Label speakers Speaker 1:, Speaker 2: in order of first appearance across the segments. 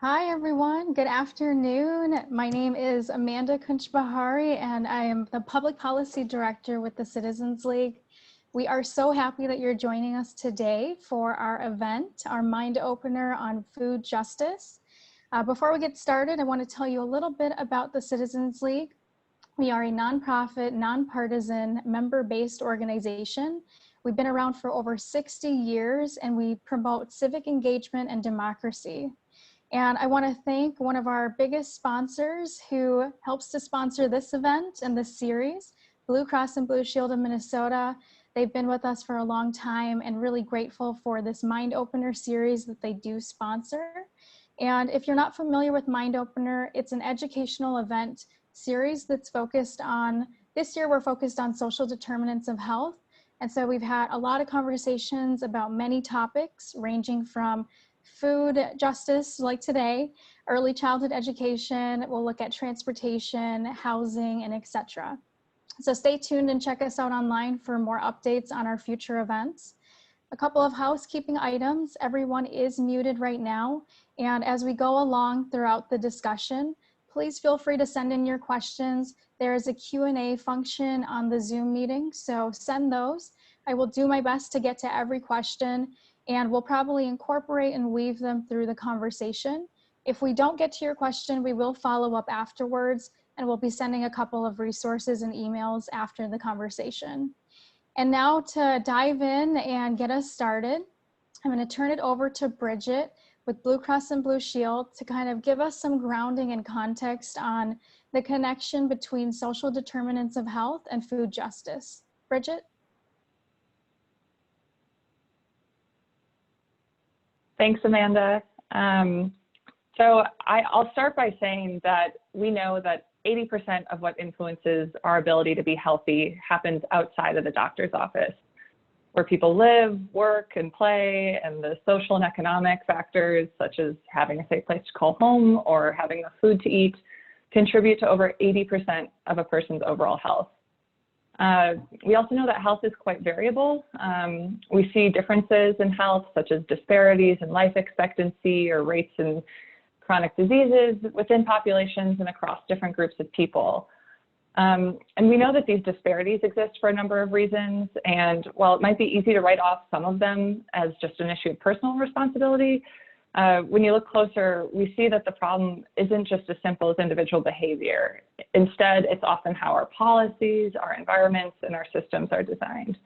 Speaker 1: Hi, everyone. Good afternoon. My name is Amanda Kunchbahari, and I am the Public Policy Director with the Citizens League. We are so happy that you're joining us today for our event, our Mind Opener on Food Justice. Before we get started, I want to tell you a little bit about the Citizens League. We are a nonprofit, nonpartisan, member-based organization. We've been around for over 60 years, and we promote civic engagement and democracy. And I want to thank one of our biggest sponsors who helps to sponsor this event and this series, Blue Cross and Blue Shield of Minnesota. They've been with us for a long time and really grateful for this Mind Opener series that they do sponsor. And if you're not familiar with Mind Opener, it's an educational event series that's focused on, this year we're focused on social determinants of health. And so we've had a lot of conversations about many topics ranging from food justice, like today, early childhood education, we'll look at transportation, housing, and etc. So stay tuned and check us out online for more updates on our future events. A couple of housekeeping items. Everyone is muted right now. And as we go along throughout the discussion, please feel free to send in your questions. There is a Q&A function on the Zoom meeting, so send those. I will do my best to get to every question, and we'll probably incorporate and weave them through the conversation. If we don't get to your question, we will follow up afterwards, and we'll be sending a couple of resources and emails after the conversation. And now to dive in and get us started, I'm going to turn it over to Bridget with Blue Cross and Blue Shield to kind of give us some grounding and context on the connection between social determinants of health and food justice. Bridget?
Speaker 2: Thanks, Amanda. I'll start by saying that we know that 80% of what influences our ability to be healthy happens outside of the doctor's office, where people live, work, and play, and the social and economic factors, such as having a safe place to call home or having enough food to eat, contribute to over 80% of a person's overall health. We also know that health is quite variable. We see differences in health, such as disparities in life expectancy or rates in chronic diseases within populations and across different groups of people. And we know that these disparities exist for a number of reasons. And while it might be easy to write off some of them as just an issue of personal responsibility, when you look closer, we see that the problem isn't just as simple as individual behavior. Instead, it's often how our policies, our environments, and our systems are designed.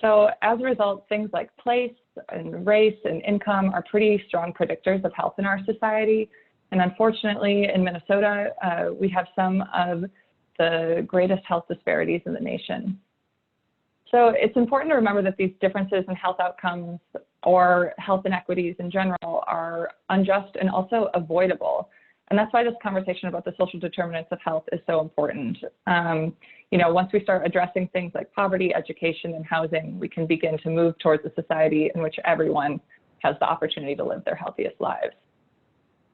Speaker 2: So as a result, things like place and race and income are pretty strong predictors of health in our society. And unfortunately, in Minnesota, we have some of the greatest health disparities in the nation. So it's important to remember that these differences in health outcomes or health inequities in general are unjust and also avoidable. And that's why this conversation about the social determinants of health is so important. Once we start addressing things like poverty, education, and housing, we can begin to move towards a society in which everyone has the opportunity to live their healthiest lives.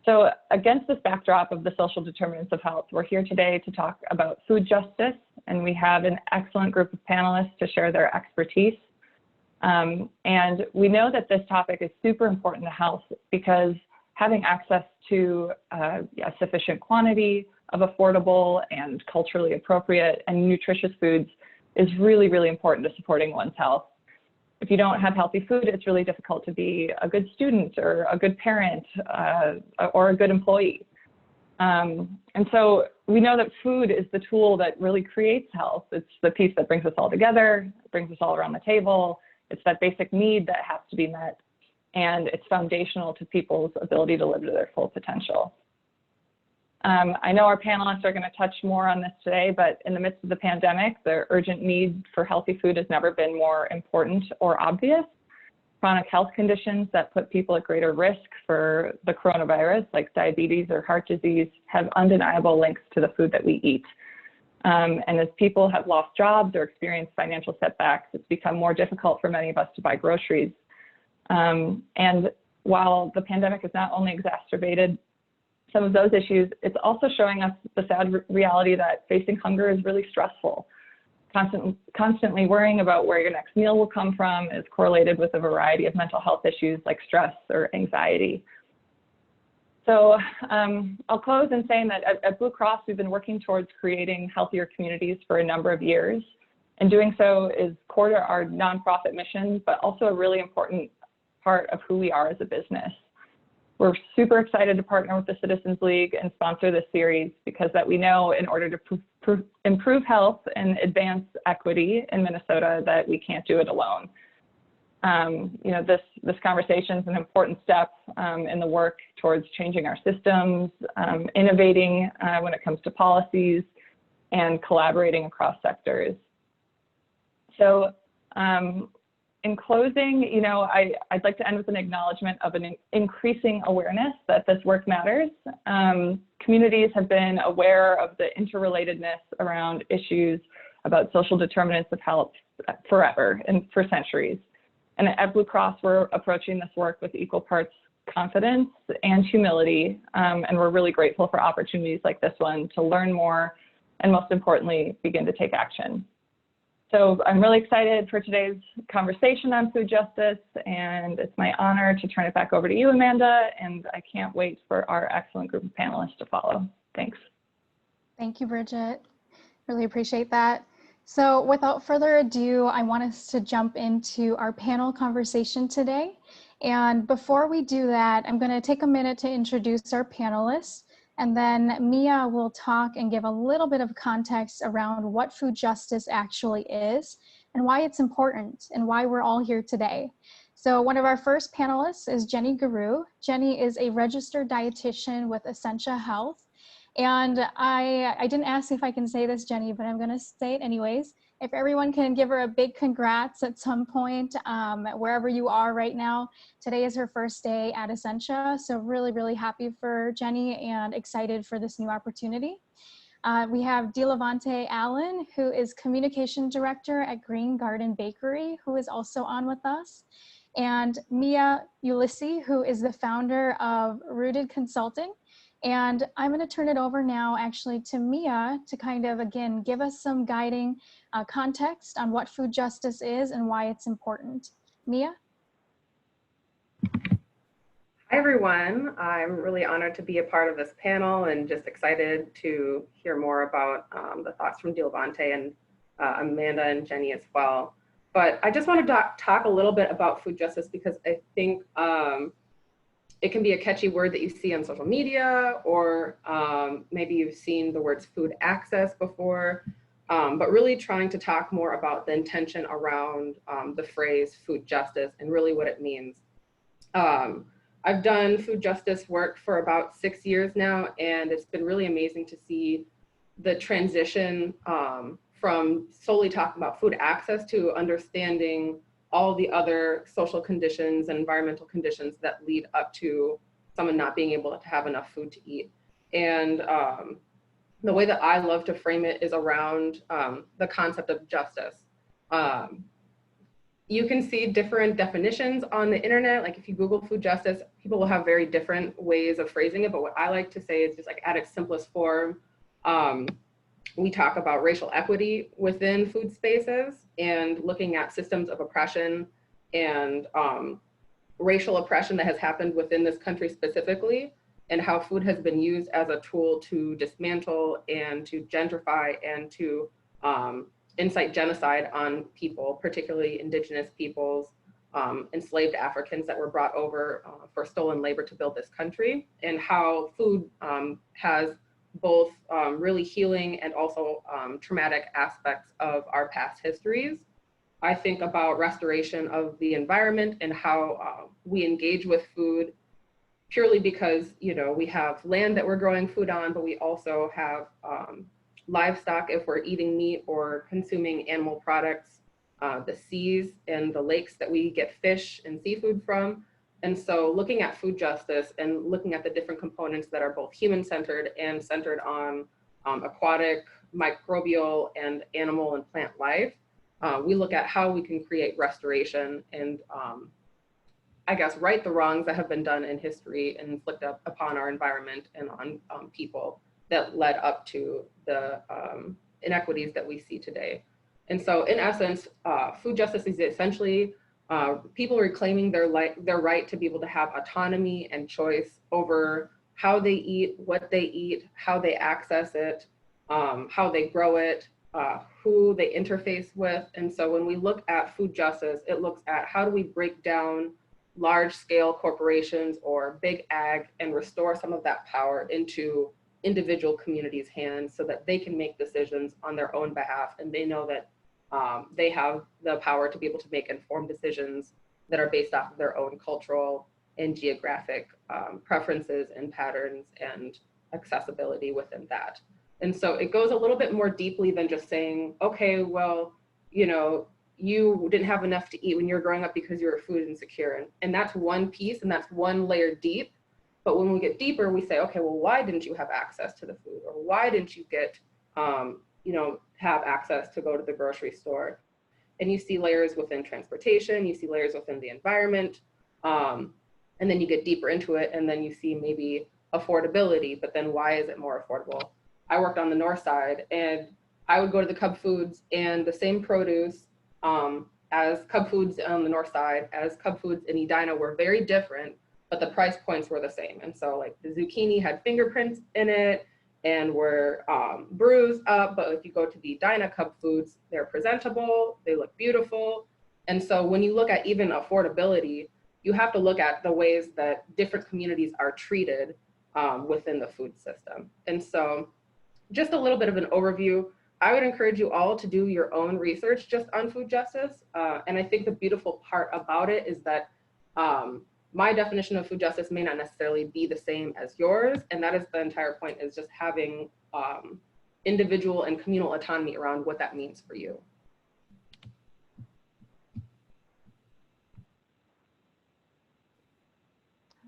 Speaker 2: So against this backdrop of the social determinants of health, we're here today to talk about food justice, and we have an excellent group of panelists to share their expertise. And we know that this topic is super important to health because having access to a sufficient quantity of affordable and culturally appropriate and nutritious foods is really, really important to supporting one's health. If you don't have healthy food, it's really difficult to be a good student or a good parent or a good employee. And so we know that food is the tool that really creates health. It's the piece that brings us all together, brings us all around the table. It's that basic need that has to be met, and it's foundational to people's ability to live to their full potential. I know our panelists are going to touch more on this today, but in the midst of the pandemic, the urgent need for healthy food has never been more important or obvious. Chronic health conditions that put people at greater risk for the coronavirus, like diabetes or heart disease, have undeniable links to the food that we eat. And as people have lost jobs or experienced financial setbacks, it's become more difficult for many of us to buy groceries. And while the pandemic has not only exacerbated some of those issues, it's also showing us the sad reality that facing hunger is really stressful. Constantly worrying about where your next meal will come from is correlated with a variety of mental health issues like stress or anxiety. So I'll close in saying that at Blue Cross, we've been working towards creating healthier communities for a number of years. And doing so is core to our nonprofit mission, but also a really important part of who we are as a business. We're super excited to partner with the Citizens League and sponsor this series because that we know in order to improve health and advance equity in Minnesota that we can't do it alone. You know, this conversation is an important step in the work towards changing our systems, innovating when it comes to policies, and collaborating across sectors. So in closing, you know, I'd like to end with an acknowledgement of an increasing awareness that this work matters. Communities have been aware of the interrelatedness around issues about social determinants of health forever and for centuries. And at Blue Cross, we're approaching this work with equal parts confidence and humility, and we're really grateful for opportunities like this one to learn more and, most importantly, begin to take action. So I'm really excited for today's conversation on food justice, and it's my honor to turn it back over to you, Amanda, and I can't wait for our excellent group of panelists to follow. Thanks.
Speaker 1: Thank you, Bridget. Really appreciate that. So without further ado, I want us to jump into our panel conversation today. And before we do that, I'm going to take a minute to introduce our panelists, and then Miah will talk and give a little bit of context around what food justice actually is and why it's important and why we're all here today. So one of our first panelists is Jenny Gherau. Jenny is a registered dietitian with Essentia Health. And I didn't ask if I can say this, Jenny, but I'm going to say it anyways. If everyone can give her a big congrats at some point, wherever you are right now. Today is her first day at Essentia, so really, really happy for Jenny and excited for this new opportunity. We have DeLevante Allen, who is Communication Director at Green Garden Bakery, who is also on with us. And Miah Ulysse, who is the founder of Rūted Consulting. And I'm going to turn it over now actually to Miah to kind of, again, give us some guiding context on what food justice is and why it's important. Miah?
Speaker 3: Hi, everyone. I'm really honored to be a part of this panel and just excited to hear more about the thoughts from DeLevante and Amanda and Jenny as well. But I just want to talk a little bit about food justice because I think it can be a catchy word that you see on social media, or maybe you've seen the words food access before, but really trying to talk more about the intention around the phrase food justice and really what it means. I've done food justice work for about 6 years now, and it's been really amazing to see the transition from solely talking about food access to understanding all the other social conditions and environmental conditions that lead up to someone not being able to have enough food to eat. And the way that I love to frame it is around the concept of justice. You can see different definitions on the internet. Like if you Google food justice, people will have very different ways of phrasing it. But what I like to say is just like at its simplest form, we talk about racial equity within food spaces and looking at systems of oppression and racial oppression that has happened within this country specifically, and how food has been used as a tool to dismantle and to gentrify and to incite genocide on people, particularly indigenous peoples, enslaved Africans that were brought over for stolen labor to build this country, and how food has both really healing and also traumatic aspects of our past histories. I think about restoration of the environment and how we engage with food purely because, you know, we have land that we're growing food on, but we also have livestock if we're eating meat or consuming animal products, the seas and the lakes that we get fish and seafood from. And so looking at food justice and looking at the different components that are both human-centered and centered on aquatic, microbial, and animal and plant life, we look at how we can create restoration and I guess right the wrongs that have been done in history and inflict upon our environment and on people that led up to the inequities that we see today. And so in essence, food justice is essentially people reclaiming their right to be able to have autonomy and choice over how they eat, what they eat, how they access it, how they grow it, who they interface with. And so when we look at food justice, it looks at how do we break down large scale corporations or big ag and restore some of that power into individual communities' hands so that they can make decisions on their own behalf, and they know that they have the power to be able to make informed decisions that are based off of their own cultural and geographic preferences and patterns and accessibility within that. And so it goes a little bit more deeply than just saying, okay, well, you know, you didn't have enough to eat when you're growing up because you were food insecure. And that's one piece, and that's one layer deep. But when we get deeper, we say, okay, well, why didn't you have access to the food? Or why didn't you get, you know, have access to go to the grocery store? And you see layers within transportation, you see layers within the environment, and then you get deeper into it, and then you see maybe affordability, but then why is it more affordable? I worked on the north side, and I would go to the Cub Foods, and the same produce as Cub Foods on the north side, as Cub Foods in Edina were very different, but the price points were the same. And so like the zucchini had fingerprints in it and were bruised up, but if you go to the Edina Cub Foods, they're presentable, they look beautiful. And so when you look at even affordability, you have to look at the ways that different communities are treated within the food system. And so just a little bit of an overview. I would encourage you all to do your own research just on food justice. And I think the beautiful part about it is that my definition of food justice may not necessarily be the same as yours. And that is the entire point, is just having individual and communal autonomy around what that means for you.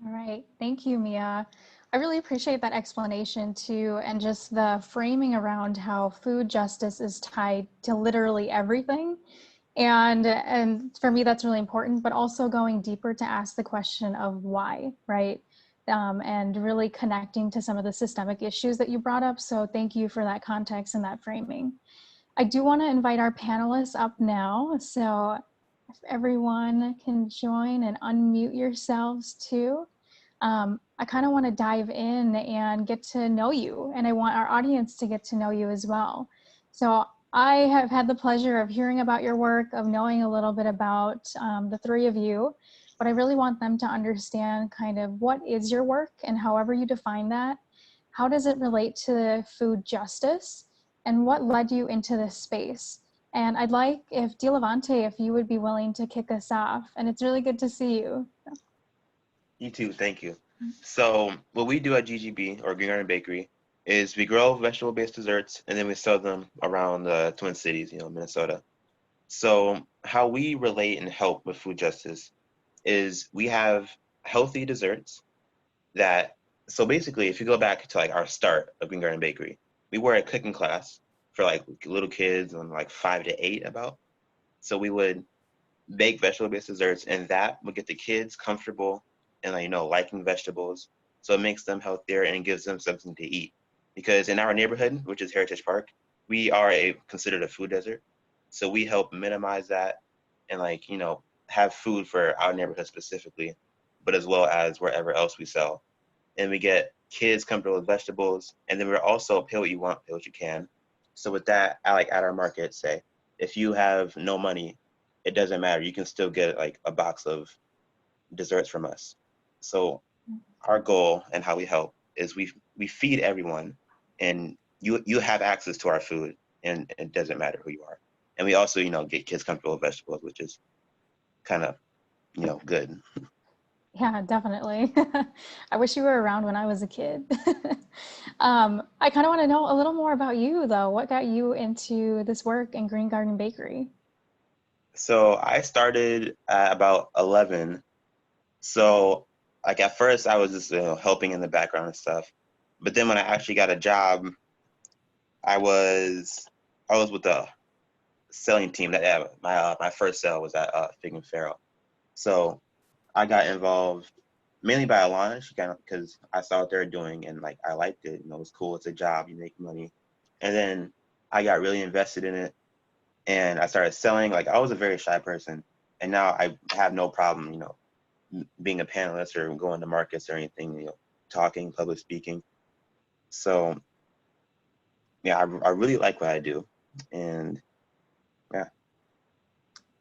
Speaker 1: All right, thank you, Miah. I really appreciate that explanation too, and just the framing around how food justice is tied to literally everything. And for me, that's really important, but also going deeper to ask the question of why, right? And really connecting to some of the systemic issues that you brought up. So thank you for that context and that framing. I do want to invite our panelists up now. So if everyone can join and unmute yourselves too. I kind of want to dive in and get to know you, and I want our audience to get to know you as well. So I have had the pleasure of hearing about your work, of knowing a little bit about the three of you, but I really want them to understand kind of what is your work, and however you define that, how does it relate to food justice, and what led you into this space? And I'd like, if Dilavante, if you would be willing to kick us off, and it's really good to see you.
Speaker 4: You too, thank you. So what we do at GGB, or Green Garden Bakery, is we grow vegetable-based desserts, and then we sell them around the Twin Cities, Minnesota. So how we relate and help with food justice is we have healthy desserts that, so basically, if you go back to like our start of Green Garden Bakery, we were a cooking class for like little kids on like 5 to 8 about. So we would bake vegetable-based desserts, and that would get the kids comfortable and liking vegetables. So it makes them healthier and gives them something to eat. Because in our neighborhood, which is Heritage Park, we are considered a food desert. So we help minimize that and have food for our neighborhood specifically, but as well as wherever else we sell. And we get kids comfortable with vegetables. And then we're also pay what you want, pay what you can. So with that, I at our market say, if you have no money, it doesn't matter. You can still get a box of desserts from us. So our goal and how we help is we feed everyone, and you have access to our food, and it doesn't matter who you are. And we also, get kids comfortable with vegetables, which is kind of, good.
Speaker 1: Yeah, definitely. I wish you were around when I was a kid. I kind of want to know a little more about you, though. What got you into this work in Green Garden Bakery?
Speaker 4: So I started at about 11. So at first I was just helping in the background and stuff. But then when I actually got a job, I was with the selling team. That my first sale was at Fig and Farrell. So I got involved mainly by Alana, because I saw what they were doing, and I liked it. It was cool. It's a job. You make money. And then I got really invested in it, and I started selling. I was a very shy person, and now I have no problem, being a panelist or going to markets or anything. talking, public speaking. So yeah, I really like what I do, and yeah.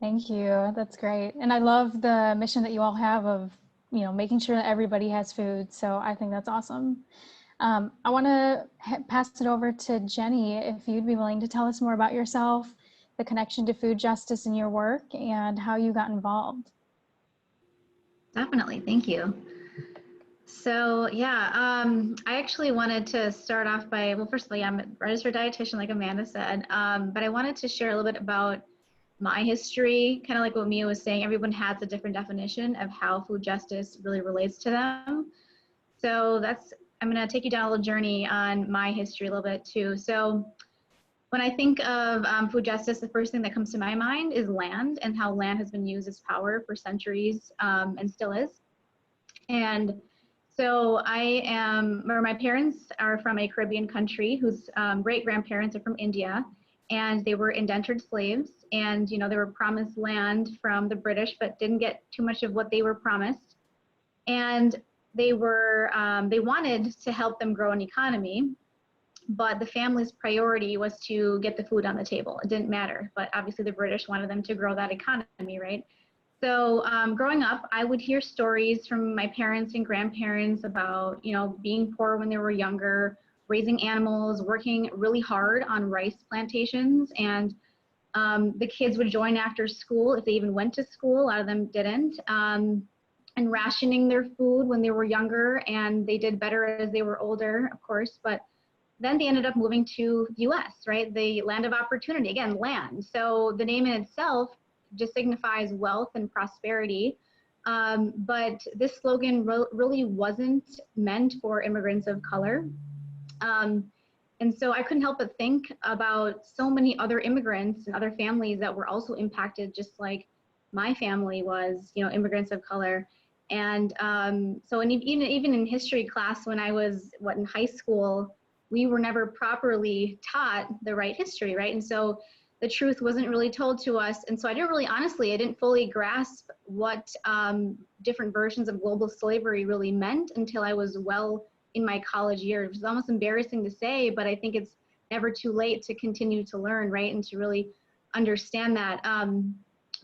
Speaker 1: Thank you. That's great. And I love the mission that you all have of, making sure that everybody has food. So I think that's awesome. I want to pass it over to Jenny, if you'd be willing to tell us more about yourself, the connection to food justice in your work, and how you got involved.
Speaker 5: Definitely, thank you. So yeah, I actually wanted to start off by, well, first of all, yeah, I'm a registered dietitian, like Amanda said, but I wanted to share a little bit about my history, kind of like what Miah was saying. Everyone has a different definition of how food justice really relates to them. So I'm gonna take you down a little journey on my history a little bit too. So when I think of food justice, the first thing that comes to my mind is land, and how land has been used as power for centuries, and still is. And so my parents are from a Caribbean country whose great-grandparents are from India, and they were indentured slaves, and they were promised land from the British, but didn't get too much of what they were promised. And they wanted to help them grow an economy, but the family's priority was to get the food on the table. It didn't matter, but obviously the British wanted them to grow that economy, right? So growing up, I would hear stories from my parents and grandparents about, being poor when they were younger, raising animals, working really hard on rice plantations, and the kids would join after school if they even went to school. A lot of them didn't, and rationing their food when they were younger, and they did better as they were older, of course, but then they ended up moving to the US, right? The land of opportunity, again, land. So the name in itself just signifies wealth and prosperity. But this slogan really wasn't meant for immigrants of color. And so I couldn't help but think about so many other immigrants and other families that were also impacted, just like my family was, immigrants of color. And so even in history class, when I was in high school, we were never properly taught the right history, right? And so the truth wasn't really told to us. And so I didn't fully grasp what different versions of global slavery really meant until I was well in my college years. It's almost embarrassing to say, but I think it's never too late to continue to learn, right? And to really understand that.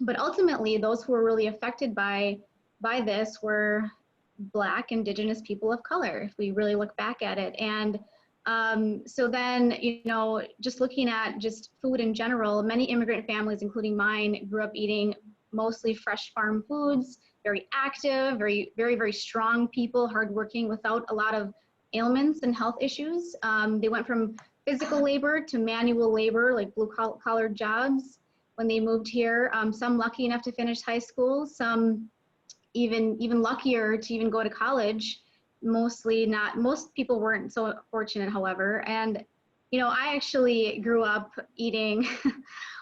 Speaker 5: But ultimately, those who were really affected by this were Black, Indigenous people of color, if we really look back at it. And so then, just looking at just food in general, many immigrant families, including mine, grew up eating mostly fresh farm foods, very active, very, very, very strong people, hardworking, without a lot of ailments and health issues. They went from physical labor to manual labor, like blue-collar jobs when they moved here. Some lucky enough to finish high school, some even luckier to even go to college. Mostly not. Most people weren't so fortunate, however. And, I actually grew up eating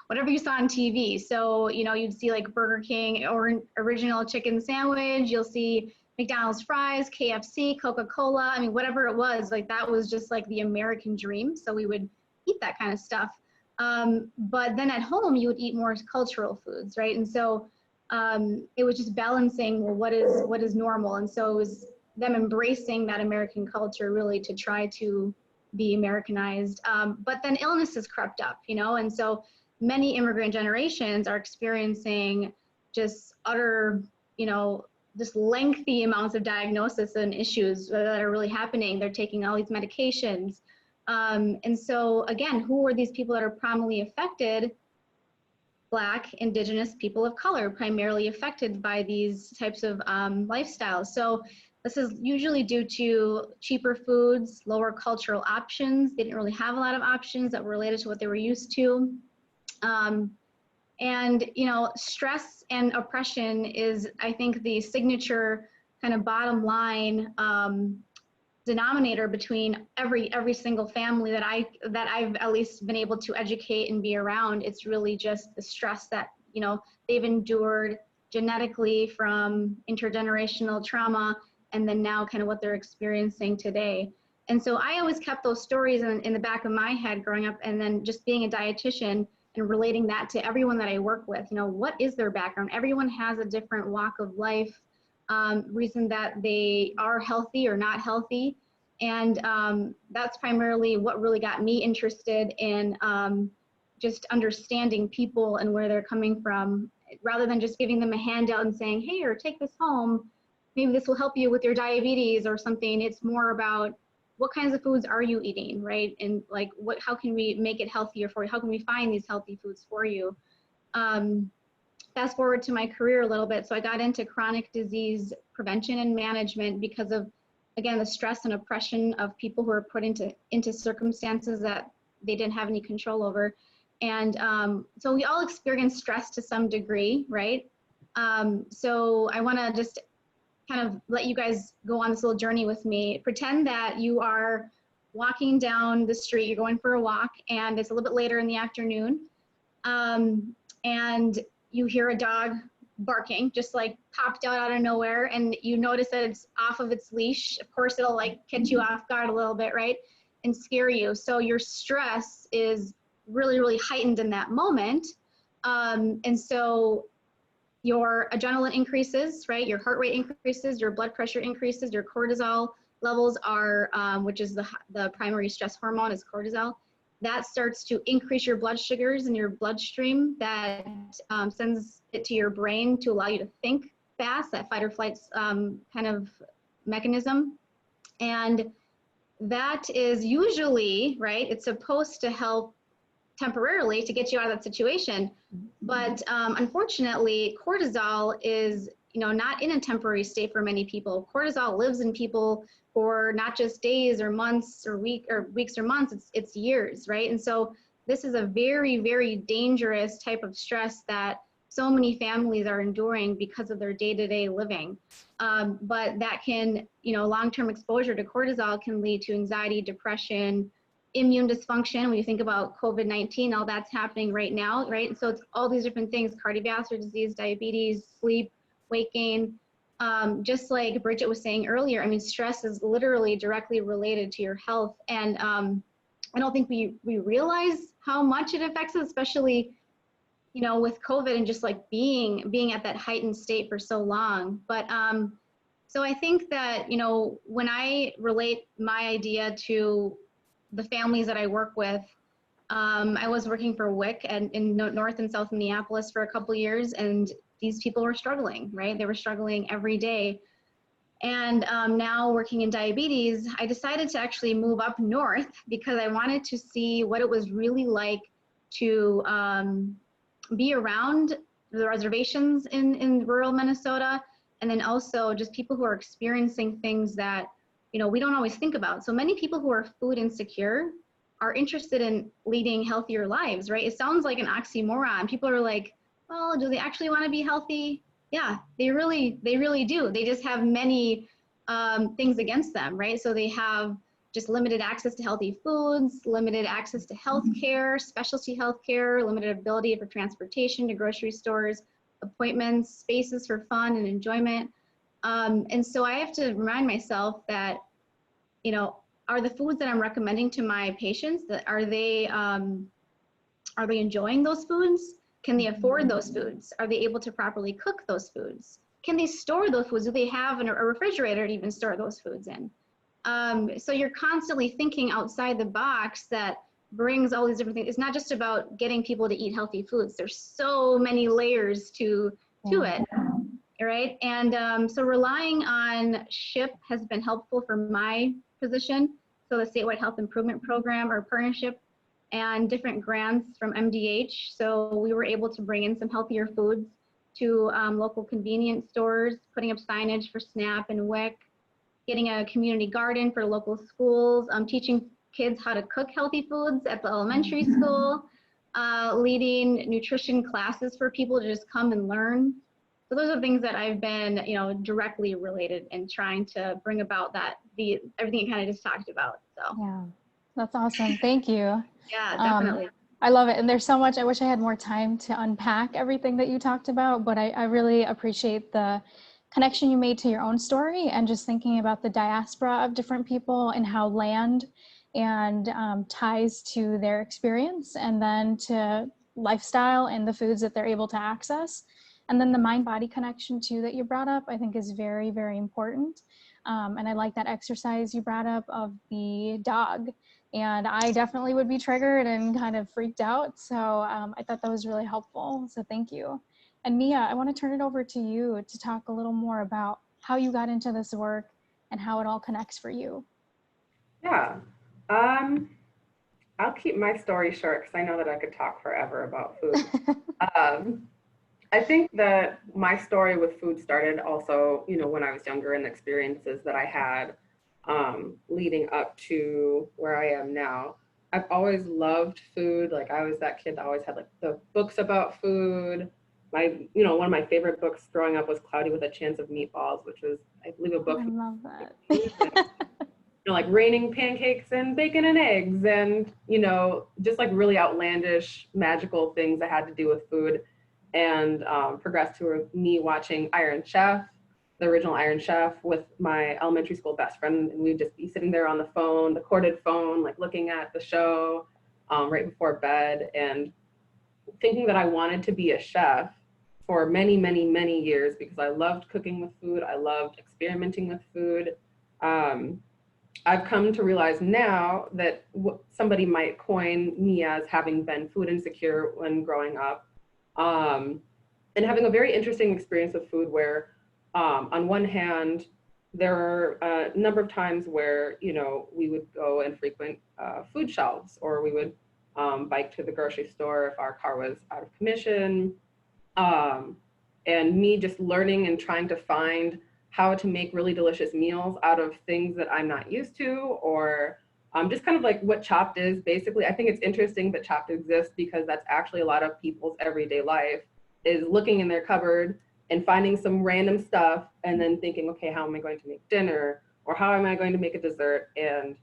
Speaker 5: whatever you saw on TV. So, you'd see like Burger King or original chicken sandwich. You'll see McDonald's fries, KFC, Coca-Cola. I mean, whatever it was, like that was just like the American dream. So we would eat that kind of stuff. But then at home, you would eat more cultural foods, right? And so it was just balancing, well, what is normal? And so it was them embracing that American culture really to try to be Americanized. But then illnesses crept up, and so many immigrant generations are experiencing just utter, just lengthy amounts of diagnosis and issues that are really happening. They're taking all these medications. And so again, who are these people that are primarily affected? Black, Indigenous people of color, primarily affected by these types of lifestyles. So this is usually due to cheaper foods, lower cultural options. They didn't really have a lot of options that were related to what they were used to. And, stress and oppression is, I think, the signature kind of bottom line denominator between every single family that I've at least been able to educate and be around. It's really just the stress that, they've endured genetically from intergenerational trauma, and then now kind of what they're experiencing today. And so I always kept those stories in the back of my head growing up, and then just being a dietitian and relating that to everyone that I work with. What is their background? Everyone has a different walk of life, reason that they are healthy or not healthy. And that's primarily what really got me interested in just understanding people and where they're coming from, rather than just giving them a handout and saying, hey, or take this home, maybe this will help you with your diabetes or something. It's more about what kinds of foods are you eating, right? And like, how can we make it healthier for you? How can we find these healthy foods for you? Fast forward to my career a little bit. So I got into chronic disease prevention and management because of, again, the stress and oppression of people who are put into circumstances that they didn't have any control over. And so we all experience stress to some degree, right? So I want to just kind of let you guys go on this little journey with me. Pretend that you are walking down the street, you're going for a walk, and it's a little bit later in the afternoon, and you hear a dog barking, just like popped out of nowhere, and you notice that it's off of its leash. Of course, it'll like catch you off guard a little bit, right? And scare you. So your stress is really, really heightened in that moment. And so your adrenaline increases, right? Your heart rate increases, your blood pressure increases, your cortisol levels are, which is the primary stress hormone is cortisol. That starts to increase your blood sugars in your bloodstream. That sends it to your brain to allow you to think fast, that fight or flight kind of mechanism. And that is usually, right, it's supposed to help temporarily to get you out of that situation. But unfortunately, cortisol is, not in a temporary state for many people. Cortisol lives in people for not just days or months or weeks or months, it's years, right? And so this is a very, very dangerous type of stress that so many families are enduring because of their day-to-day living. But that can, long-term exposure to cortisol can lead to anxiety, depression, immune dysfunction. When you think about COVID-19, all that's happening right now, right? And so it's all these different things: cardiovascular disease, diabetes, sleep, weight gain. Just like Bridget was saying earlier, I mean, stress is literally directly related to your health. And I don't think we realize how much it affects us, especially, with COVID and just like being at that heightened state for so long. But so I think that, when I relate my idea to the families that I work with, I was working for WIC in North and South Minneapolis for a couple of years, and these people were struggling, right? They were struggling every day. And now working in diabetes, I decided to actually move up north because I wanted to see what it was really like to be around the reservations in rural Minnesota, and then also just people who are experiencing things that, we don't always think about. So many people who are food insecure are interested in leading healthier lives, right? It sounds like an oxymoron. People are like, well, do they actually want to be healthy? Yeah, they really do. They just have many things against them, right? So they have just limited access to healthy foods, limited access to healthcare, specialty healthcare, limited ability for transportation to grocery stores, appointments, spaces for fun and enjoyment. And so I have to remind myself that, are the foods that I'm recommending to my patients, that are they enjoying those foods? Can they afford those foods? Are they able to properly cook those foods? Can they store those foods? Do they have a refrigerator to even store those foods in? So you're constantly thinking outside the box that brings all these different things. It's not just about getting people to eat healthy foods. There's so many layers to it, right? And so relying on SHIP has been helpful for my position. So the Statewide Health Improvement Program or partnership, and different grants from MDH. So we were able to bring in some healthier foods to local convenience stores, putting up signage for SNAP and WIC, getting a community garden for local schools, teaching kids how to cook healthy foods at the elementary school, leading nutrition classes for people to just come and learn. So those are things that I've been, directly related in trying to bring about everything you kind of just talked about. So
Speaker 1: Yeah, that's awesome. Thank you.
Speaker 5: Yeah, definitely.
Speaker 1: I love it. And there's so much, I wish I had more time to unpack everything that you talked about, but I really appreciate the connection you made to your own story and just thinking about the diaspora of different people and how land and ties to their experience and then to lifestyle and the foods that they're able to access. And then the mind-body connection too that you brought up, I think is very, very important. And I like that exercise you brought up of the dog. And I definitely would be triggered and kind of freaked out. So I thought that was really helpful. So thank you. And Miah, I want to turn it over to you to talk a little more about how you got into this work and how it all connects for you.
Speaker 3: Yeah. I'll keep my story short because I know that I could talk forever about food. I think that my story with food started also, when I was younger, and the experiences that I had leading up to where I am now. I've always loved food. Like I was that kid that always had like the books about food. One of my favorite books growing up was Cloudy with a Chance of Meatballs, which was, I believe, a book.
Speaker 1: I love that.
Speaker 3: Like raining pancakes and bacon and eggs and, just like really outlandish, magical things that had to do with food. And progressed to me watching Iron Chef, the original Iron Chef, with my elementary school best friend. And we'd just be sitting there on the phone, the corded phone, like looking at the show right before bed, and thinking that I wanted to be a chef for many, many, many years because I loved cooking with food. I loved experimenting with food. I've come to realize now that somebody might coin me as having been food insecure when growing up, and having a very interesting experience with food where, on one hand, there are a number of times where, we would go and frequent food shelves, or we would bike to the grocery store if our car was out of commission, and me just learning and trying to find how to make really delicious meals out of things that I'm not used to, or just kind of like what Chopped is. Basically, I think it's interesting that Chopped exists because that's actually a lot of people's everyday life, is looking in their cupboard and finding some random stuff and then thinking, okay, how am I going to make dinner? Or how am I going to make a dessert? And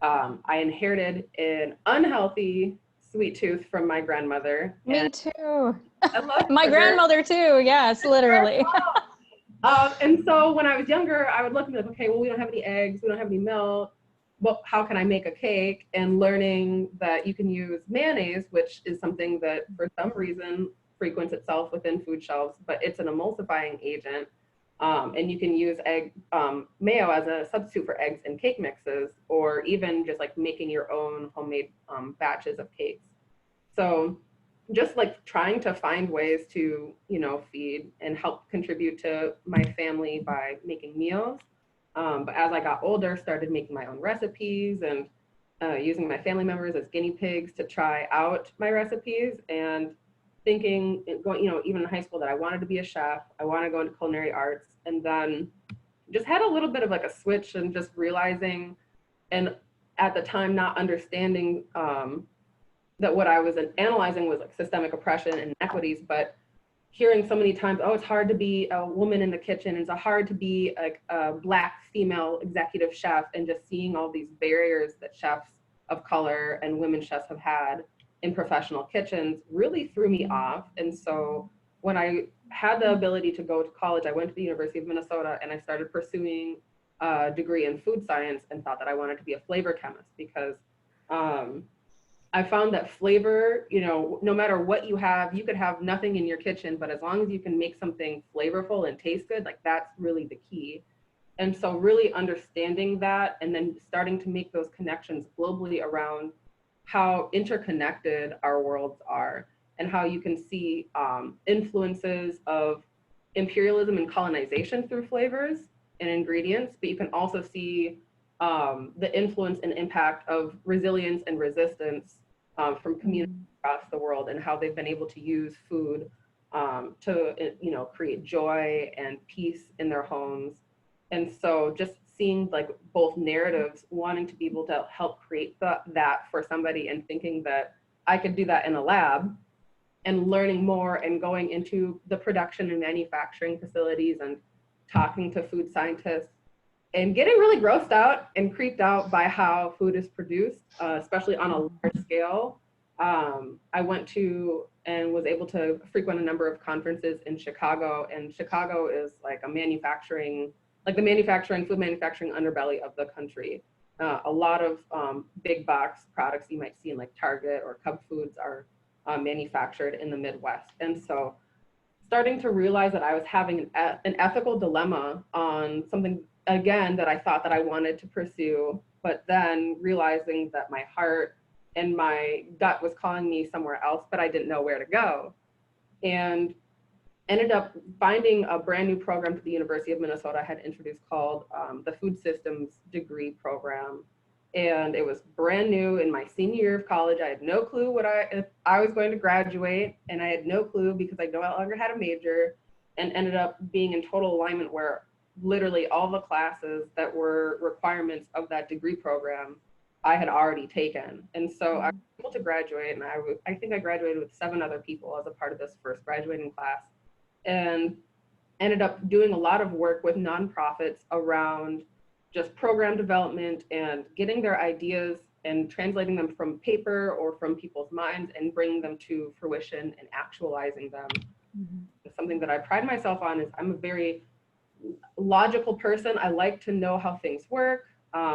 Speaker 3: I inherited an unhealthy sweet tooth from my grandmother.
Speaker 1: Me too.
Speaker 3: I love
Speaker 1: My
Speaker 3: sugar.
Speaker 1: grandmother too. Yes, literally.
Speaker 3: And so when I was younger, I would look and be like, okay, well, we don't have any eggs, we don't have any milk, but how can I make a cake? And learning that you can use mayonnaise, which is something that for some reason frequents itself within food shelves, but it's an emulsifying agent. And you can use mayo as a substitute for eggs in cake mixes, or even just like making your own homemade batches of cakes. So just like trying to find ways to, feed and help contribute to my family by making meals. But as I got older, started making my own recipes and using my family members as guinea pigs to try out my recipes, and thinking, even in high school, that I wanted to be a chef. I want to go into culinary arts, and then just had a little bit of like a switch and just realizing, and at the time not understanding that what I was analyzing was like systemic oppression and inequities, but hearing so many times, oh, it's hard to be a woman in the kitchen, it's hard to be a Black female executive chef, and just seeing all these barriers that chefs of color and women chefs have had in professional kitchens really threw me off. And so when I had the ability to go to college, I went to the University of Minnesota and I started pursuing a degree in food science, and thought that I wanted to be a flavor chemist because I found that flavor, no matter what you have, you could have nothing in your kitchen, but as long as you can make something flavorful and taste good, like that's really the key. And so really understanding that, and then starting to make those connections globally around how interconnected our worlds are, and how you can see influences of imperialism and colonization through flavors and ingredients, but you can also see the influence and impact of resilience and resistance from communities across the world, and how they've been able to use food to create joy and peace in their homes. And so just seeing like both narratives, wanting to be able to help create that for somebody, and thinking that I could do that in a lab, and learning more and going into the production and manufacturing facilities and talking to food scientists, and getting really grossed out and creeped out by how food is produced, especially on a large scale. I went to and was able to frequent a number of conferences in Chicago, and Chicago is like the manufacturing underbelly of the country. A lot of big box products you might see in like Target or Cub Foods are manufactured in the Midwest. And so starting to realize that I was having an ethical dilemma on something, again, that I thought that I wanted to pursue, but then realizing that my heart and my gut was calling me somewhere else, but I didn't know where to go. And ended up finding a brand new program that the University of Minnesota had introduced called the Food Systems Degree Program. And it was brand new in my senior year of college. I had no clue if I was going to graduate, and I had no clue because I no longer had a major, and ended up being in total alignment where literally all the classes that were requirements of that degree program I had already taken. And so I was able to graduate, and I think I graduated with 7 other people as a part of this first graduating class, and ended up doing a lot of work with nonprofits around just program development and getting their ideas and translating them from paper or from people's minds and bringing them to fruition and actualizing them. Something that I pride myself on is I'm a very logical person. I like to know how things work,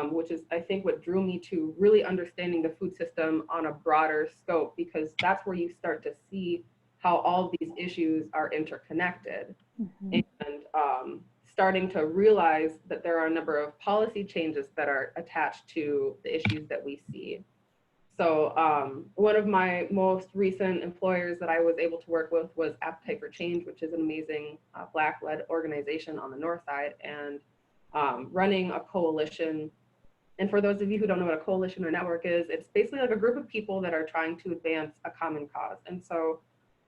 Speaker 3: which is, I think, what drew me to really understanding the food system on a broader scope, because that's where you start to see how all these issues are interconnected. And starting to realize that there are a number of policy changes that are attached to the issues that we see. So one of my most recent employers that I was able to work with was Appetite for Change, which is an amazing Black-led organization on the North Side, and running a coalition. And for those of you who don't know what a coalition or network is, it's basically like a group of people that are trying to advance a common cause. And so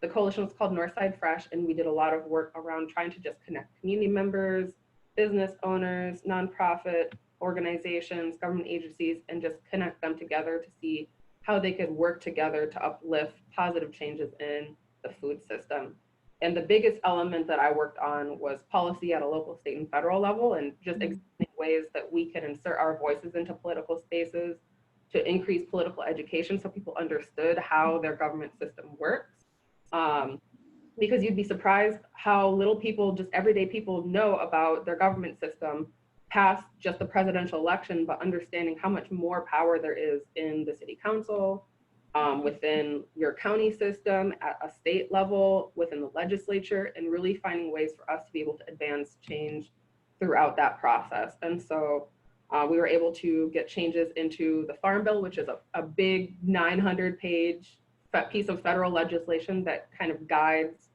Speaker 3: the coalition was called Northside Fresh, and we did a lot of work around trying to just connect community members, business owners, nonprofit organizations, government agencies, and just connect them together to see how they could work together to uplift positive changes in the food system. And the biggest element that I worked on was policy at a local, state, and federal level, and just examining ways that we can insert our voices into political spaces to increase political education so people understood how their government system works. Because you'd be surprised how little people, just everyday people, know about their government system past just the presidential election, but understanding how much more power there is in the city council, within your county system, at a state level, within the legislature, and really finding ways for us to be able to advance change throughout that process. And so we were able to get changes into the Farm Bill, which is a big 900-page piece of federal legislation that kind of guides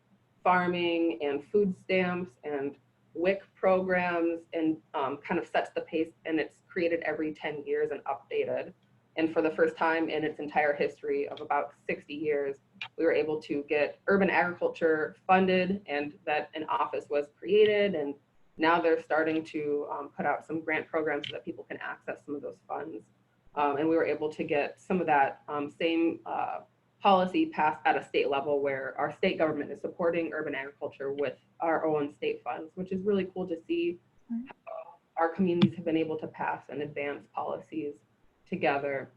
Speaker 3: farming and food stamps and WIC programs, and kind of sets the pace, and it's created every 10 years and updated. And for the first time in its entire history of about 60 years, we were able to get urban agriculture funded, and that an office was created, and now they're starting to put out some grant programs so that people can access some of those funds. And we were able to get some of that same policy passed at a state level, where our state government is supporting urban agriculture with our own state funds, which is really cool to see how our communities have been able to pass and advance policies together.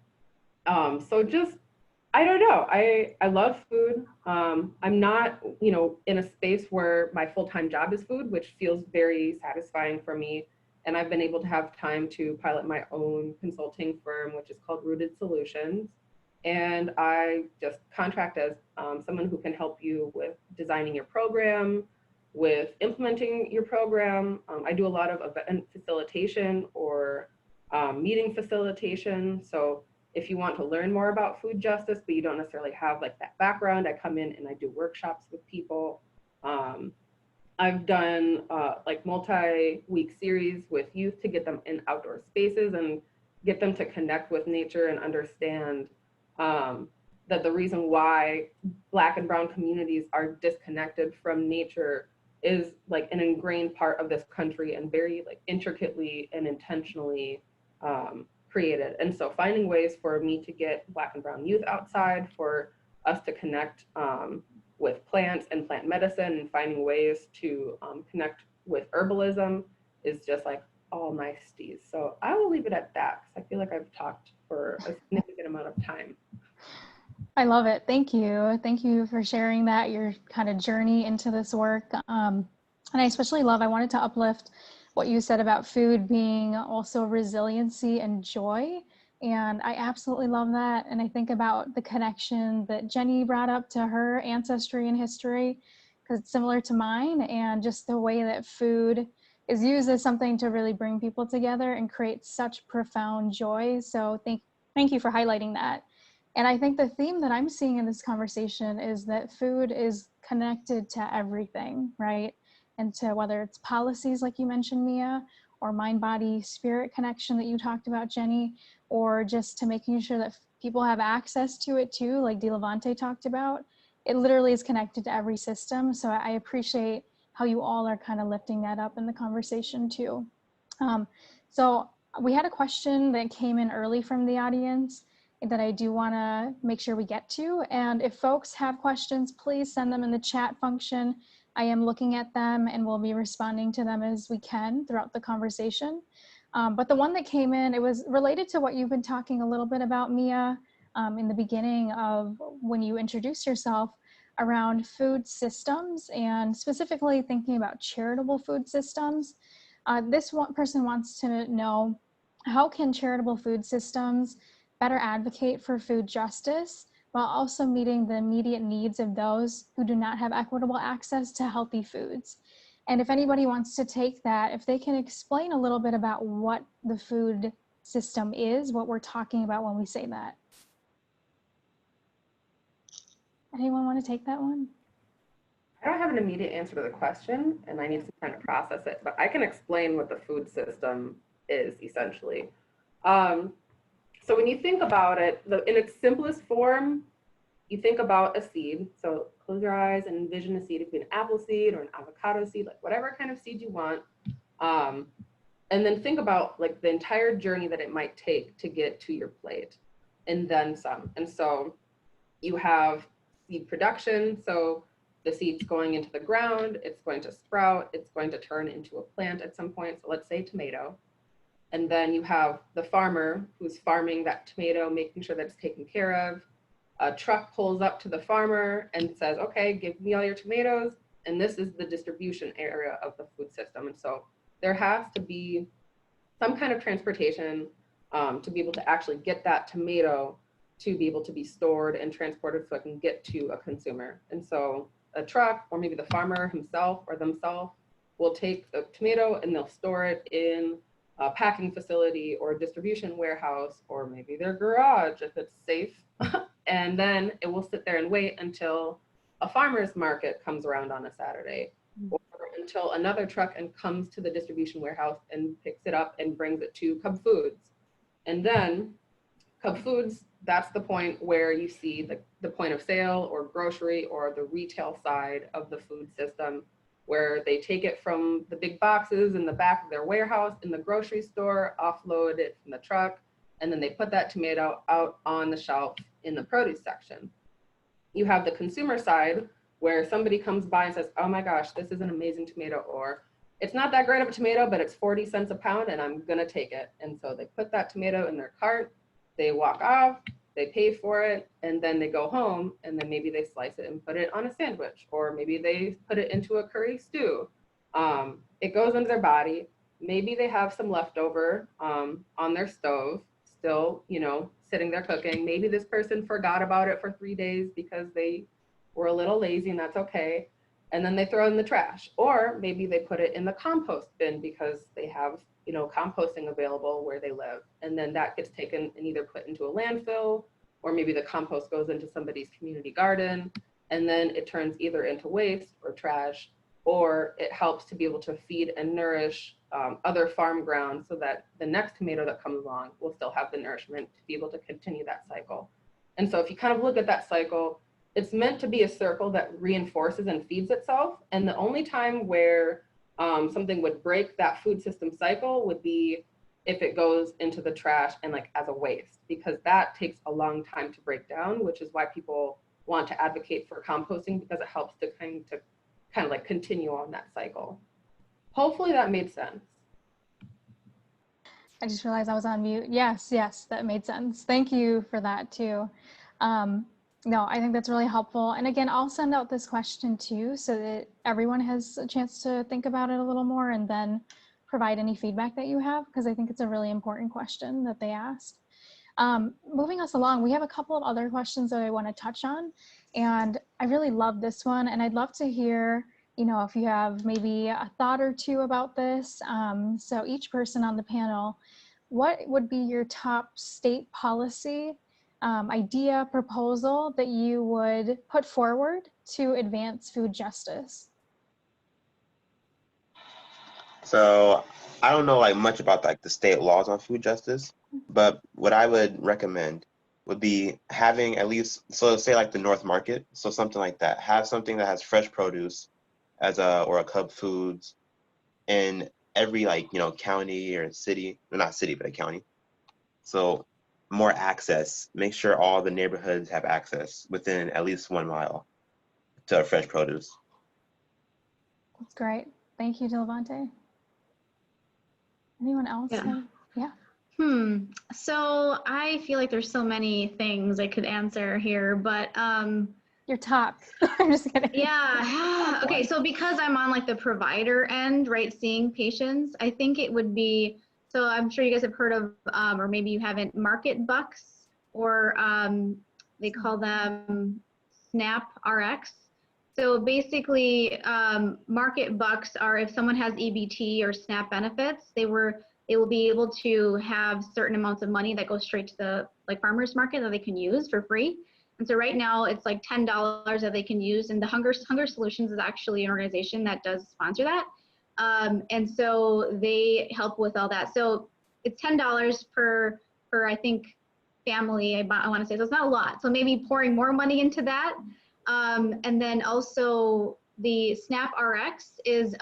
Speaker 3: So just, I don't know, I love food. I'm not, in a space where my full-time job is food, which feels very satisfying for me. And I've been able to have time to pilot my own consulting firm, which is called Rūted Solutions. And I just contract as someone who can help you with designing your program, with implementing your program. I do a lot of event facilitation or meeting facilitation. So if you want to learn more about food justice, but you don't necessarily have like that background, I come in and I do workshops with people. I've done like multi-week series with youth to get them in outdoor spaces and get them to connect with nature and understand that the reason why Black and Brown communities are disconnected from nature is like an ingrained part of this country and very like intricately and intentionally created. And so finding ways for me to get Black and Brown youth outside, for us to connect with plants and plant medicine, and finding ways to connect with herbalism is just like all my steez. So I will leave it at that, because I feel like I've talked for a significant amount of time.
Speaker 1: I love it. Thank you. Thank you for sharing that, your kind of journey into this work. And I especially I wanted to uplift what you said about food being also resiliency and joy. And I absolutely love that. And I think about the connection that Jenny brought up to her ancestry and history. because it's similar to mine, and just the way that food is used as something to really bring people together and create such profound joy. So thank you for highlighting that. And I think the theme that I'm seeing in this conversation is that food is connected to everything, right? And to whether it's policies like you mentioned, Miah, or mind, body, spirit connection that you talked about, Jenny, or just to making sure that people have access to it too, like De Levante talked about. It literally is connected to every system. So I appreciate how you all are kind of lifting that up in the conversation too. So we had a question that came in early from the audience that I do want to make sure we get to. And if folks have questions, please send them in the chat function. I am looking at them and we'll be responding to them as we can throughout the conversation. But the one that came in, it was related to what you've been talking a little bit about, Miah, in the beginning of when you introduced yourself around food systems and specifically thinking about charitable food systems. This one person wants to know, how can charitable food systems better advocate for food justice while also meeting the immediate needs of those who do not have equitable access to healthy foods? And if anybody wants to take that, if they can explain a little bit about what the food system is, what we're talking about when we say that. Anyone want to take that one?
Speaker 3: I don't have an immediate answer to the question, and I need some time to process it, but I can explain what the food system is essentially. So when you think about it, in its simplest form, you think about a seed. So close your eyes and envision a seed. It could be an apple seed or an avocado seed, like whatever kind of seed you want. And then think about like the entire journey that it might take to get to your plate and then some. And so you have seed production. So the seed's going into the ground, it's going to sprout, it's going to turn into a plant at some point. So let's say tomato. And then you have the farmer who's farming that tomato, making sure that it's taken care of. A truck pulls up to the farmer and says, okay, give me all your tomatoes. And this is the distribution area of the food system. And so there has to be some kind of transportation to be able to actually get that tomato to be able to be stored and transported so it can get to a consumer. And so a truck, or maybe the farmer himself or themselves, will take the tomato and they'll store it in a packing facility or a distribution warehouse, or maybe their garage if it's safe. And then it will sit there and wait until a farmer's market comes around on a Saturday, or until another truck and comes to the distribution warehouse and picks it up and brings it to Cub Foods. And then Cub Foods, that's the point where you see the point of sale or grocery or the retail side of the food system, where they take it from the big boxes in the back of their warehouse in the grocery store, offload it from the truck, and then they put that tomato out on the shelf in the produce section. You have the consumer side where somebody comes by and says, oh my gosh, this is an amazing tomato, or it's not that great of a tomato, but it's 40 cents a pound and I'm gonna take it. And so they put that tomato in their cart, they walk off, they pay for it, and then they go home, and then maybe they slice it and put it on a sandwich, or maybe they put it into a curry stew. It goes into their body. Maybe they have some leftover on their stove, still, sitting there cooking. Maybe this person forgot about it for 3 days because they were a little lazy, and that's okay. And then they throw it in the trash. Or maybe they put it in the compost bin because they have composting available where they live. And then that gets taken and either put into a landfill, or maybe the compost goes into somebody's community garden, and then it turns either into waste or trash, or it helps to be able to feed and nourish other farm ground so that the next tomato that comes along will still have the nourishment to be able to continue that cycle. And so if you kind of look at that cycle, it's meant to be a circle that reinforces and feeds itself. And the only time where something would break that food system cycle would be if it goes into the trash and as a waste, because that takes a long time to break down, which is why people want to advocate for composting, because it helps to kind of continue on that cycle. Hopefully that made sense.
Speaker 1: I just realized I was on mute. Yes, that made sense. Thank you for that too. No, I think that's really helpful. And again, I'll send out this question too, so that everyone has a chance to think about it a little more and then provide any feedback that you have, because I think it's a really important question that they asked. Moving us along, we have a couple of other questions that I want to touch on, and I really love this one, and I'd love to hear, if you have maybe a thought or two about this. So each person on the panel, what would be your top state policy, idea, proposal that you would put forward to advance food justice?
Speaker 4: So I don't know like much about like the state laws on food justice, but what I would recommend would be having at least, so say like the North Market, so something like that. Have something that has fresh produce or a Cub Foods in every county or city, well, not city, but a county. So more access, make sure all the neighborhoods have access within at least 1 mile to fresh produce.
Speaker 1: That's great. Thank you, Dilavante. Anyone else?
Speaker 5: Yeah. So I feel like there's so many things I could answer here, but
Speaker 1: your top. I'm just kidding.
Speaker 5: Yeah. Okay. So because I'm on like the provider end, right, seeing patients, I think it would be, so I'm sure you guys have heard of, or maybe you haven't, market bucks, or they call them SNAP RX. So basically, market bucks are if someone has EBT or SNAP benefits, they will be able to have certain amounts of money that go straight to the farmers market that they can use for free. And so right now it's like $10 that they can use, and the Hunger Solutions is actually an organization that does sponsor that. And so they help with all that. So it's $10 per I think family, I want to say, so it's not a lot. So maybe pouring more money into that. And then also the SNAP RX is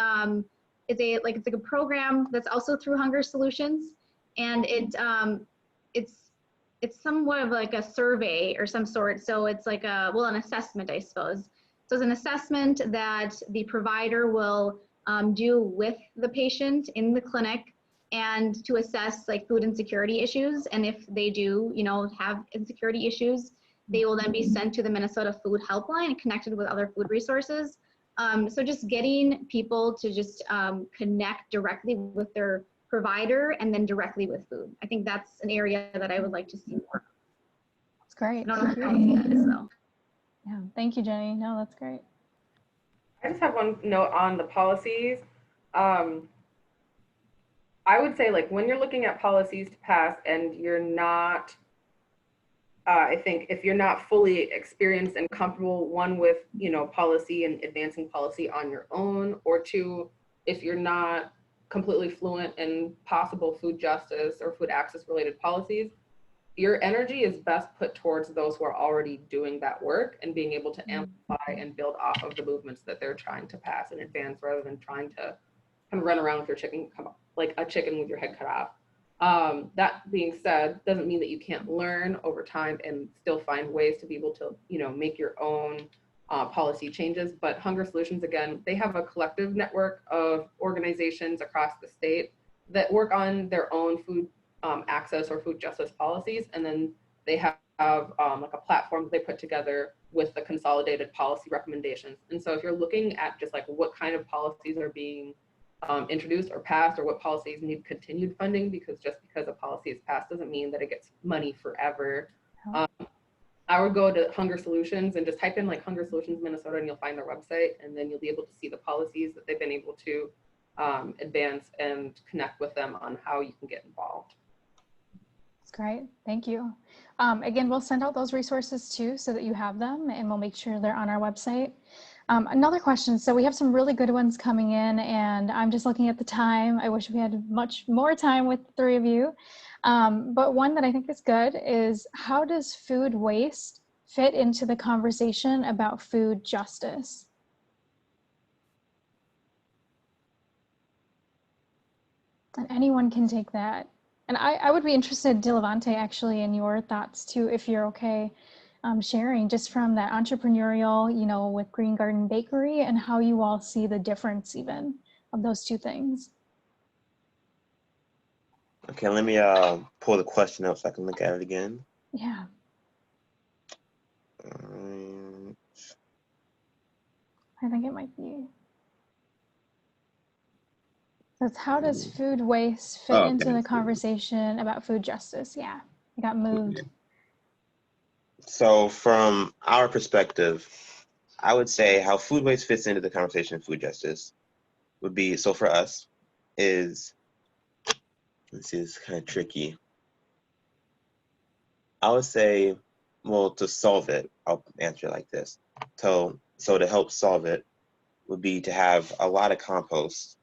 Speaker 5: it's like a program that's also through Hunger Solutions, and it's somewhat of like a survey or some sort. So it's like an assessment, I suppose. So it's an assessment that the provider will do with the patient in the clinic, and to assess like food insecurity issues. And if they do, have insecurity issues, they will then be sent to the Minnesota Food Helpline and connected with other food resources. So just getting people to just connect directly with their provider and then directly with food. I think that's an area that I would like to see more.
Speaker 1: That's great.
Speaker 5: I don't know what policy that is though.
Speaker 1: Yeah, thank you, Jenny. No, that's great.
Speaker 3: I just have one note on the policies. I would say when you're looking at policies to pass and you're not, I think if you're not fully experienced and comfortable, one, with, policy and advancing policy on your own, or two, if you're not completely fluent in possible food justice or food access related policies, your energy is best put towards those who are already doing that work and being able to amplify and build off of the movements that they're trying to pass and advance, rather than trying to kind of run around with your chicken, like a chicken with your head cut off. That being said, doesn't mean that you can't learn over time and still find ways to be able to, make your own policy changes. But Hunger Solutions, again, they have a collective network of organizations across the state that work on their own food access or food justice policies. And then they have like a platform that they put together with the consolidated policy recommendations. And so if you're looking at just what kind of policies are being introduced or passed, or what policies need continued funding, because just because a policy is passed doesn't mean that it gets money forever. I would go to Hunger Solutions and just type in Hunger Solutions Minnesota, and you'll find their website, and then you'll be able to see the policies that they've been able to advance and connect with them on how you can get involved.
Speaker 1: That's great. Thank you. Again, we'll send out those resources too, so that you have them, and we'll make sure they're on our website. Another question. So we have some really good ones coming in, and I'm just looking at the time. I wish we had much more time with the three of you. But one that I think is good is, how does food waste fit into the conversation about food justice? And anyone can take that. And I would be interested, Dilavante, actually, in your thoughts too, if you're okay sharing, just from that entrepreneurial, with Green Garden Bakery, and how you all see the difference even of those two things.
Speaker 4: Okay, let me pull the question up so I can look at it again.
Speaker 1: Yeah. I think it might be. That's, how does food waste fit into the conversation about food justice? Yeah, it got moved.
Speaker 4: So from our perspective, I would say how food waste fits into the conversation of food justice would be, so for us, is, let's see, it's kind of tricky. I would say, well, to solve it, I'll answer it like this. So to help solve it would be to have a lot of compost,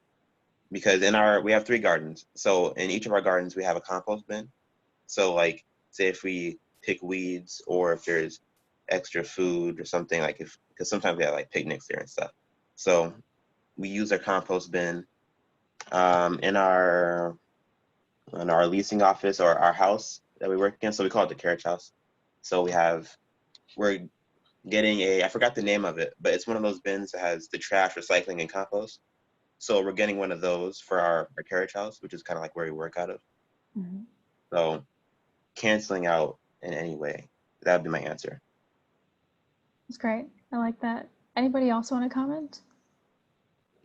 Speaker 4: because we have 3 gardens. So in each of our gardens, we have a compost bin. So like, say if we pick weeds or if there's extra food or something, like because sometimes we have like picnics there and stuff. So we use our compost bin in our leasing office or our house that we work in. So we call it the carriage house. So we're getting I forgot the name of it, but it's one of those bins that has the trash, recycling, and compost. So we're getting one of those for our carriage house, which is kind of like where we work out of.
Speaker 1: Mm-hmm.
Speaker 4: So canceling out in any way, that would be my answer.
Speaker 1: That's great. I like that. Anybody else want to comment?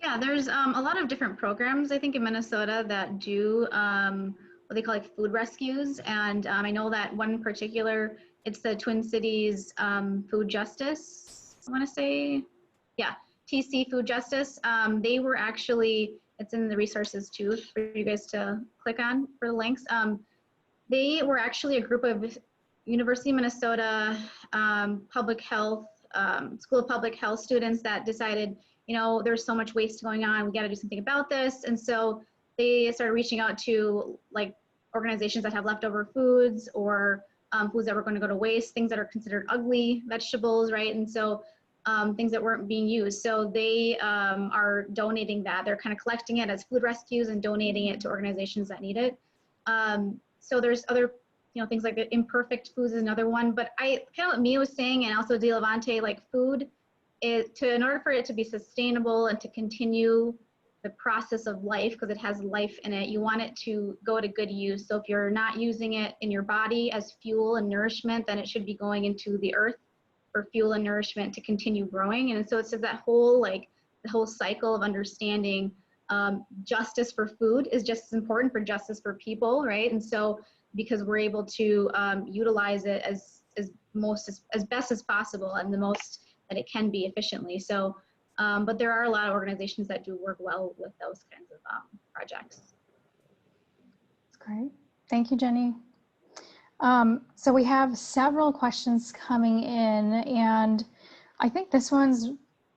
Speaker 5: Yeah, there's a lot of different programs, I think, in Minnesota that do what they call like food rescues. And I know that one in particular, it's the Twin Cities Food Justice, I want to say. Yeah, TC Food Justice. They were actually, it's in the resources too for you guys to click on for the links. They were actually a group of University of Minnesota public health, School of Public Health students that decided, you know, there's so much waste going on, we got to do something about this. And so they started reaching out to like organizations that have leftover foods or foods that were going to go to waste, things that are considered ugly, vegetables, right? And so things that weren't being used. So they are donating that. They're kind of collecting it as food rescues and donating it to organizations that need it. So there's other, you know, things like imperfect foods is another one. But I kind of what Miah was saying, and also De Levante, like food is in order for it to be sustainable and to continue the process of life, because it has life in it, you want it to go to good use. So if you're not using it in your body as fuel and nourishment, then it should be going into the earth for fuel and nourishment to continue growing. And so it's that whole, like the whole cycle of understanding justice for food is just as important for justice for people, right? And so because we're able to utilize it as best as possible and the most that it can be efficiently. So, but there are a lot of organizations that do work well with those kinds of projects.
Speaker 1: That's great. Thank you, Jenny. So we have several questions coming in, and I think this one's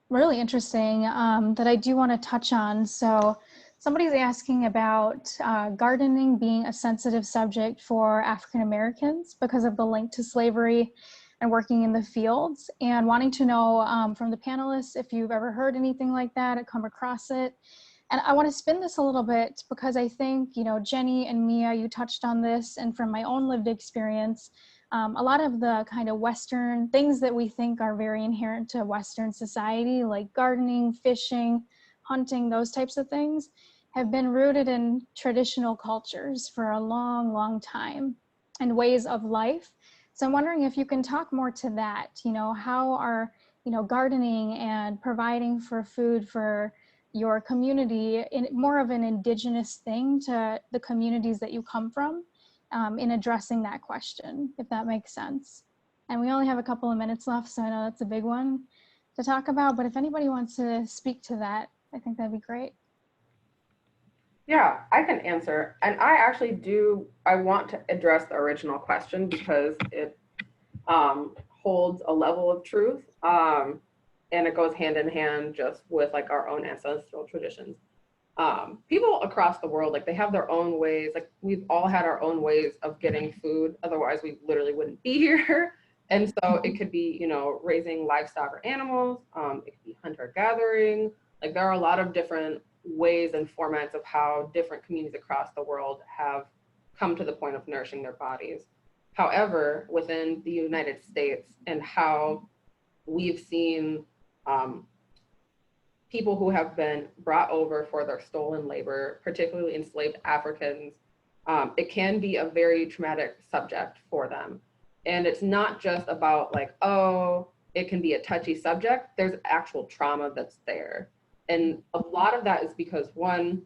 Speaker 1: really interesting that I do want to touch on. So somebody's asking about gardening being a sensitive subject for African Americans because of the link to slavery and working in the fields, and wanting to know from the panelists if you've ever heard anything like that or come across it. And I want to spin this a little bit because I think, you know, Jenny and Miah, you touched on this, and from my own lived experience, a lot of the kind of Western things that we think are very inherent to Western society, like gardening, fishing, hunting, those types of things, have been rooted in traditional cultures for a long, long time and ways of life. So I'm wondering if you can talk more to that, you know, how are, you know, gardening and providing for food for your community in more of an indigenous thing to the communities that you come from in addressing that question, if that makes sense. And we only have a couple of minutes left, so I know that's a big one to talk about, but if anybody wants to speak to that, I think that'd be great.
Speaker 3: Yeah, I can answer. And I want to address the original question because it holds a level of truth. And it goes hand in hand just with like our own ancestral traditions. People across the world, like they have their own ways, like we've all had our own ways of getting food. Otherwise we literally wouldn't be here. And so it could be, you know, raising livestock or animals. It could be hunter gathering. Like there are a lot of different ways and formats of how different communities across the world have come to the point of nourishing their bodies. However, within the United States and how we've seen people who have been brought over for their stolen labor, particularly enslaved Africans, it can be a very traumatic subject for them. And it's not just about like, oh, it can be a touchy subject. There's actual trauma that's there. And a lot of that is because one,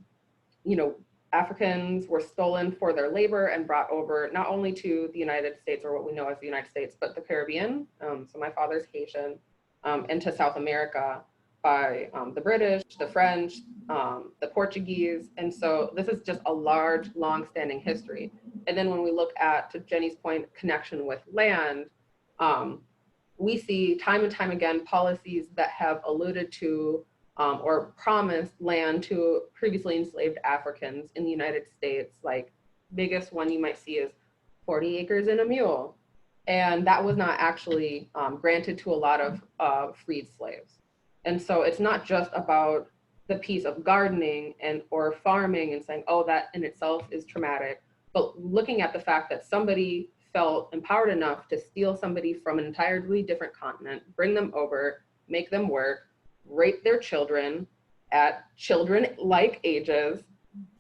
Speaker 3: you know, Africans were stolen for their labor and brought over not only to the United States, or what we know as the United States, but the Caribbean. So my father's Haitian, and to South America by the British, the French, the Portuguese. And so this is just a large, long-standing history. And then when we look at, to Jenny's point, connection with land, we see time and time again policies that have alluded to or promised land to previously enslaved Africans in the United States. Like, biggest one you might see is 40 acres and a mule. And that was not actually granted to a lot of freed slaves. And so it's not just about the piece of gardening and or farming and saying, oh, that in itself is traumatic, but looking at the fact that somebody felt empowered enough to steal somebody from an entirely different continent, bring them over, make them work, rape their children at children-like ages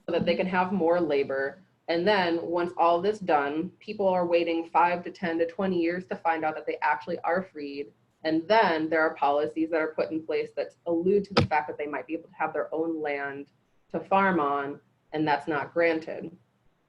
Speaker 3: so that they can have more labor. And then once all this done, people are waiting 5 to 10 to 20 years to find out that they actually are freed. And then there are policies that are put in place that allude to the fact that they might be able to have their own land to farm on, and that's not granted,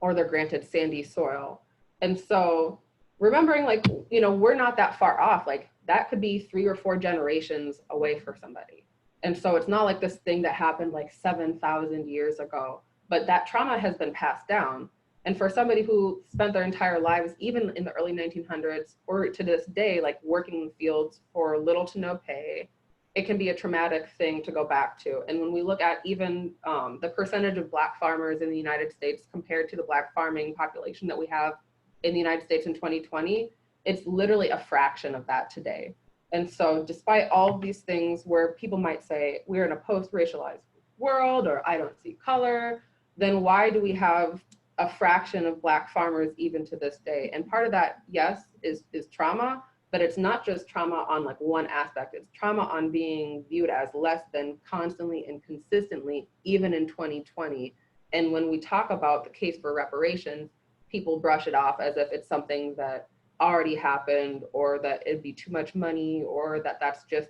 Speaker 3: or they're granted sandy soil. And so remembering, like, you know, we're not that far off. Like, that could be 3 or 4 generations away for somebody. And so it's not like this thing that happened like 7,000 years ago, but that trauma has been passed down. And for somebody who spent their entire lives, even in the early 1900s, or to this day, like working in the fields for little to no pay, it can be a traumatic thing to go back to. And when we look at even the percentage of Black farmers in the United States compared to the Black farming population that we have in the United States in 2020, it's literally a fraction of that today. And so despite all of these things where people might say, we're in a post-racialized world, or I don't see color, then why do we have a fraction of Black farmers even to this day? And part of that, yes, is trauma, but it's not just trauma on like one aspect, it's trauma on being viewed as less than constantly and consistently, even in 2020. And when we talk about the case for reparations, people brush it off as if it's something that already happened, or that it'd be too much money, or that that's just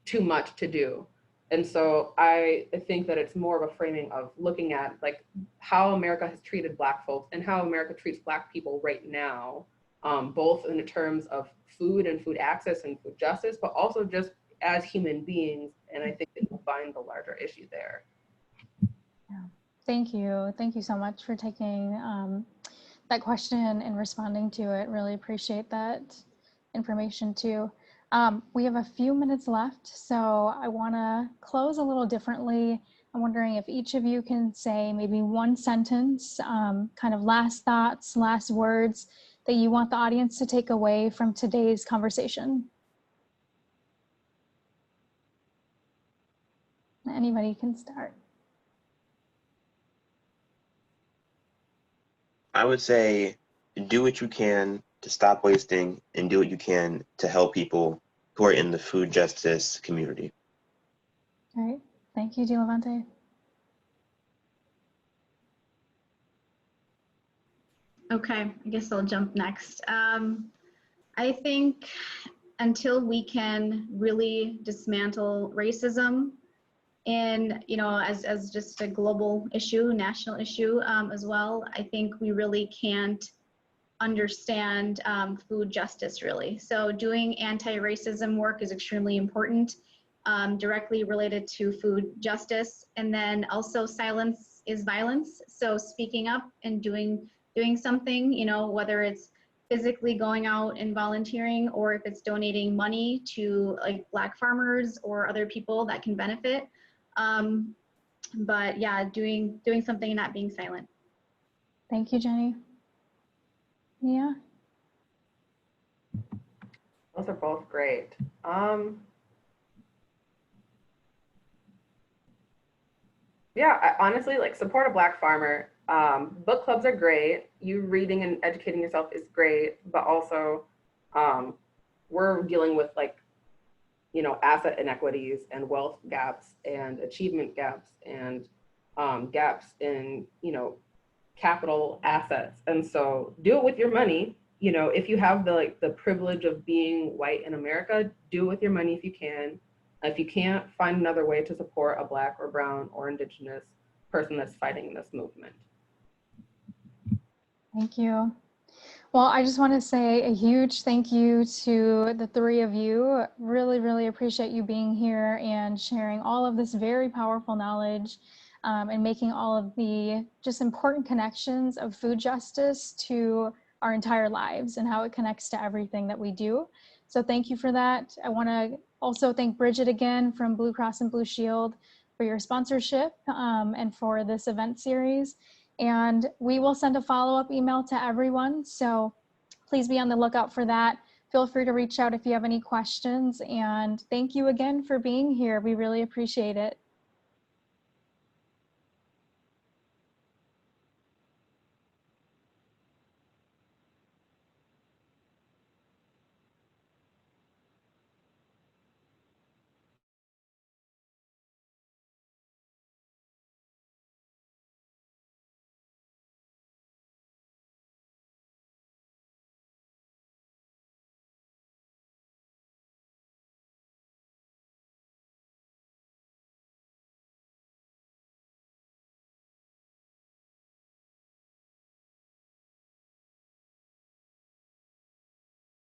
Speaker 3: too much to do. And so I think that it's more of a framing of looking at like how America has treated Black folks and how America treats Black people right now, both in terms of food and food access and food justice, but also just as human beings. And I think that you'll find the larger issue there.
Speaker 1: Yeah. Thank you. Thank you so much for taking that question and responding to it. Really appreciate that information too. We have a few minutes left, so I want to close a little differently. I'm wondering if each of you can say maybe one sentence, kind of last thoughts, last words that you want the audience to take away from today's conversation. Anybody can start.
Speaker 4: I would say do what you can to stop wasting, and do what you can to help people who are in the food justice community.
Speaker 1: All right. Thank you, Levante.
Speaker 5: Okay, I guess I'll jump next. I think until we can really dismantle racism, and as just a global issue, national issue as well, I think we really can't understand food justice really. So doing anti-racism work is extremely important, directly related to food justice. And then also silence is violence. So speaking up and doing something, whether it's physically going out and volunteering, or if it's donating money to like Black farmers or other people that can benefit. But yeah, doing something and not being silent.
Speaker 1: Thank you, Jenny. Yeah.
Speaker 3: Those are both great. Yeah, honestly, like, support a Black farmer. Book clubs are great. You reading and educating yourself is great, but also we're dealing with like, asset inequities and wealth gaps and achievement gaps and gaps in, capital assets. And so do it with your money. If you have the privilege of being white in America, do it with your money if you can. If you can't, find another way to support a Black or brown or Indigenous person that's fighting this movement.
Speaker 1: Thank you. Well, I just want to say a huge thank you to the three of you. Really, really appreciate you being here and sharing all of this very powerful knowledge and making all of the just important connections of food justice to our entire lives and how it connects to everything that we do. So thank you for that. I want to also thank Bridget again from Blue Cross and Blue Shield for your sponsorship and for this event series. And we will send a follow-up email to everyone. So please be on the lookout for that. Feel free to reach out if you have any questions. And thank you again for being here. We really appreciate it.